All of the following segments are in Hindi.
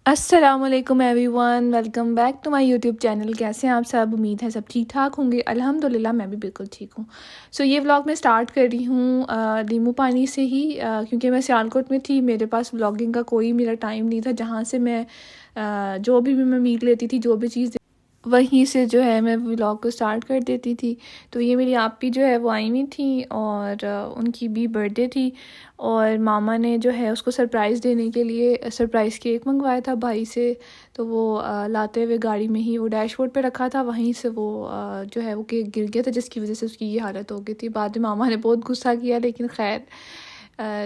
अस्सलामुअलैकुम everyone, welcome back to my YouTube channel. कैसे हैं आप सब? उम्मीद है सब ठीक ठाक होंगे। अल्हम्दुलिल्लाह मैं भी बिल्कुल ठीक हूँ। ये व्लॉग मैं स्टार्ट कर रही हूँ लीमू पानी से ही, क्योंकि मैं सियालकोट में थी। मेरे पास व्लॉगिंग का कोई मेरा टाइम नहीं था। जहाँ से मैं जो भी मैं मीट लेती थी, जो भी चीज़ वहीं से जो है मैं व्लॉग को स्टार्ट कर देती थी। तो ये मेरी आपी जो है वो आई हुई थी और उनकी भी बर्थडे थी, और मामा ने जो है उसको सरप्राइज़ देने के लिए सरप्राइज़ केक मंगवाया था भाई से। तो वो लाते हुए गाड़ी में ही वो डैशबोर्ड पे रखा था, वहीं से वो जो है वो केक गिर गया था, जिसकी वजह से उसकी ये हालत हो गई थी। बाद में मामा ने बहुत गुस्सा किया, लेकिन खैर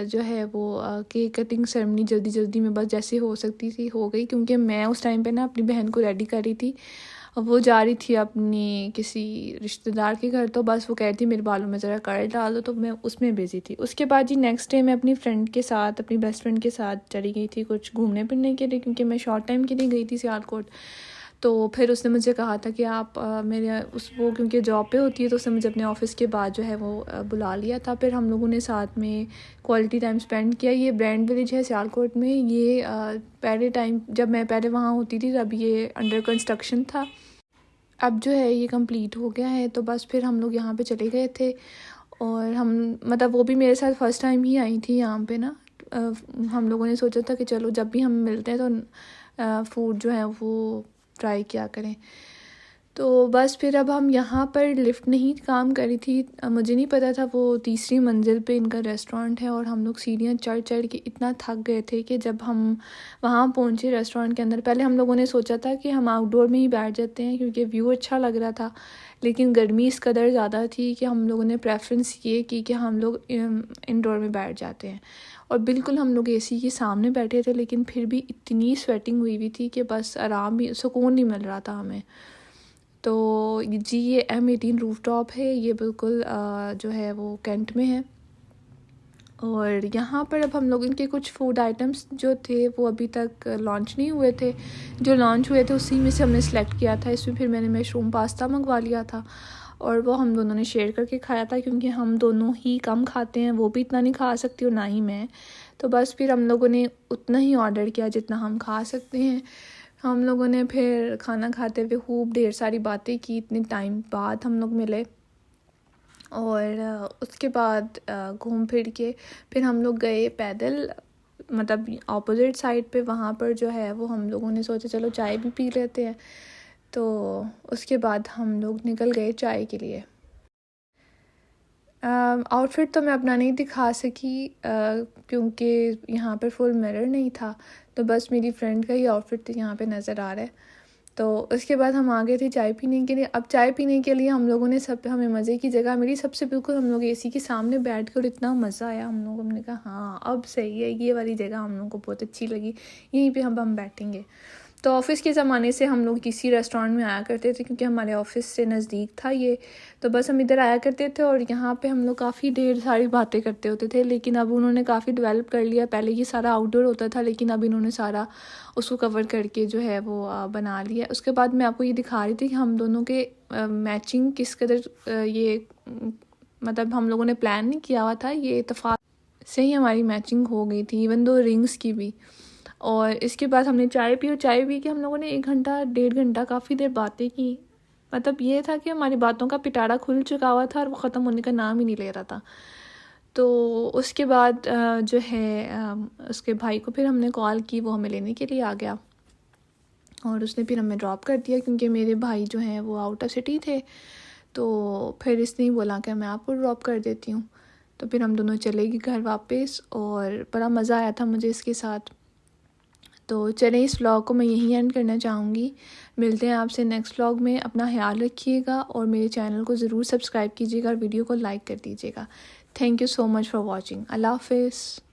जो है वो केक कटिंग सेरेमनी जल्दी जल्दी में बस जैसे हो सकती थी हो गई, क्योंकि मैं उस टाइम पे ना अपनी बहन को रेडी कर रही थी। वो जा रही थी अपनी किसी रिश्तेदार के घर, तो बस वो कह रही थी मेरे बालों में ज़रा कर्ल डाल दो, तो मैं उसमें बिज़ी थी। उसके बाद जी नेक्स्ट डे मैं अपनी फ्रेंड के साथ, अपनी बेस्ट फ्रेंड के साथ चली गई थी कुछ घूमने फिरने के लिए, क्योंकि मैं शॉर्ट टाइम के लिए गई थी सियालकोट। तो फिर उसने मुझे कहा था कि आप मेरे वो क्योंकि जॉब पे होती है, तो उसने मुझे अपने ऑफ़िस के बाद जो है वो बुला लिया था। फिर हम लोगों ने साथ में क्वालिटी टाइम स्पेंड किया। ये ब्रांड विलेज है सियालकोट में। ये पहले टाइम जब मैं पहले वहाँ होती थी तब ये अंडर कंस्ट्रक्शन था। अब जो है ये कंप्लीट हो गया है, तो बस फिर हम लोग यहाँ पे चले गए थे। और हम मतलब वो भी मेरे साथ फ़र्स्ट टाइम ही आई थी यहाँ पे ना। अ, हम लोगों ने सोचा था कि चलो जब भी हम मिलते हैं तो फ़ूड जो है वो ट्राई किया करें। तो बस फिर अब हम यहाँ पर लिफ्ट नहीं काम कर रही थी। मुझे नहीं पता था वो तीसरी मंजिल पे इनका रेस्टोरेंट है, और हम लोग सीढ़ियाँ चढ़ चढ़ के इतना थक गए थे कि जब हम वहाँ पहुँचे रेस्टोरेंट के अंदर, पहले हम लोगों ने सोचा था कि हम आउटडोर में ही बैठ जाते हैं क्योंकि व्यू अच्छा लग रहा था। लेकिन गर्मी इस कदर ज़्यादा थी कि हम लोगों ने प्रेफरेंस ये की कि हम लोग इंडोर में बैठ जाते हैं। और बिल्कुल हम लोग एसी के सामने बैठे थे, लेकिन फिर भी इतनी स्वेटिंग हुई हुई थी कि बस आराम ही सुकून नहीं मिल रहा था हमें। तो जी ये M18 रूफ़टॉप है। ये बिल्कुल जो है वो कैंट में है। और यहाँ पर अब हम लोग इनके कुछ फूड आइटम्स जो थे वो अभी तक लॉन्च नहीं हुए थे। जो लॉन्च हुए थे उसी में से हमने सेलेक्ट किया था। इसमें फिर मैंने मशरूम पास्ता मंगवा लिया था, और वो हम दोनों ने शेयर करके खाया था, क्योंकि हम दोनों ही कम खाते हैं। वो भी इतना नहीं खा सकती और ना ही मैं। तो बस फिर हम लोगों ने उतना ही ऑर्डर किया जितना हम खा सकते हैं। हम लोगों ने फिर खाना खाते हुए खूब ढेर सारी बातें की। इतने टाइम बाद हम लोग मिले, और उसके बाद घूम फिर के फिर हम लोग गए पैदल, मतलब ऑपोजिट साइड पे। वहाँ पर जो है वो हम लोगों ने सोचा चलो चाय भी पी लेते हैं। तो उसके बाद हम लोग निकल गए चाय के लिए। आउटफिट तो मैं अपना नहीं दिखा सकी, क्योंकि यहाँ पर फुल मिरर नहीं था। तो बस मेरी फ्रेंड का ही आउटफिट यहाँ पे नज़र आ रहा है। तो उसके बाद हम आ गए थे चाय पीने के लिए। अब चाय पीने के लिए हम लोगों ने हमें मज़े की जगह मिली सबसे बिल्कुल। हम लोग एसी के सामने बैठ कर इतना मज़ा आया हम लोग। हमने कहा हाँ अब सही है, ये वाली जगह हम लोग को बहुत अच्छी लगी, यहीं पे हम बैठेंगे। तो ऑफ़िस के ज़माने से हम लोग किसी रेस्टोरेंट में आया करते थे, क्योंकि हमारे ऑफ़िस से नज़दीक था ये। तो बस हम इधर आया करते थे, और यहाँ पे हम लोग काफ़ी ढेर सारी बातें करते होते थे। लेकिन अब उन्होंने काफ़ी डेवलप कर लिया। पहले ये सारा आउटडोर होता था, लेकिन अब इन्होंने सारा उसको कवर करके जो है वो बना लिया। उसके बाद मैं आपको ये दिखा रही थी कि हम दोनों के मैचिंग किस कदर मतलब हम लोगों ने प्लान नहीं किया हुआ था, ये इत्तेफाक से ही हमारी मैचिंग हो गई थी, इवन दो रिंग्स की भी। और इसके बाद हमने चाय पी, और चाय पी के हम लोगों ने 1 घंटा 1.5 घंटा काफ़ी देर बातें की। मतलब ये था कि हमारी बातों का पिटारा खुल चुका हुआ था, और वो ख़त्म होने का नाम ही नहीं ले रहा था। तो उसके बाद जो है उसके भाई को फिर हमने कॉल की, वो हमें लेने के लिए आ गया, और उसने फिर हमें ड्रॉप कर दिया, क्योंकि मेरे भाई जो हैं वो आउट ऑफ सिटी थे। तो फिर इसने ही बोला कि मैं आपको ड्रॉप कर देती हूँ। तो फिर हम दोनों चले गए घर वापस, और बड़ा मज़ा आया था मुझे इसके साथ। तो चलें इस व्लॉग को मैं यहीं एंड करना चाहूँगी। मिलते हैं आपसे नेक्स्ट व्लॉग में। अपना ख्याल रखिएगा, और मेरे चैनल को ज़रूर सब्सक्राइब कीजिएगा, और वीडियो को लाइक कर दीजिएगा। Thank you so much for watching. अल्लाह हाफ़िज़।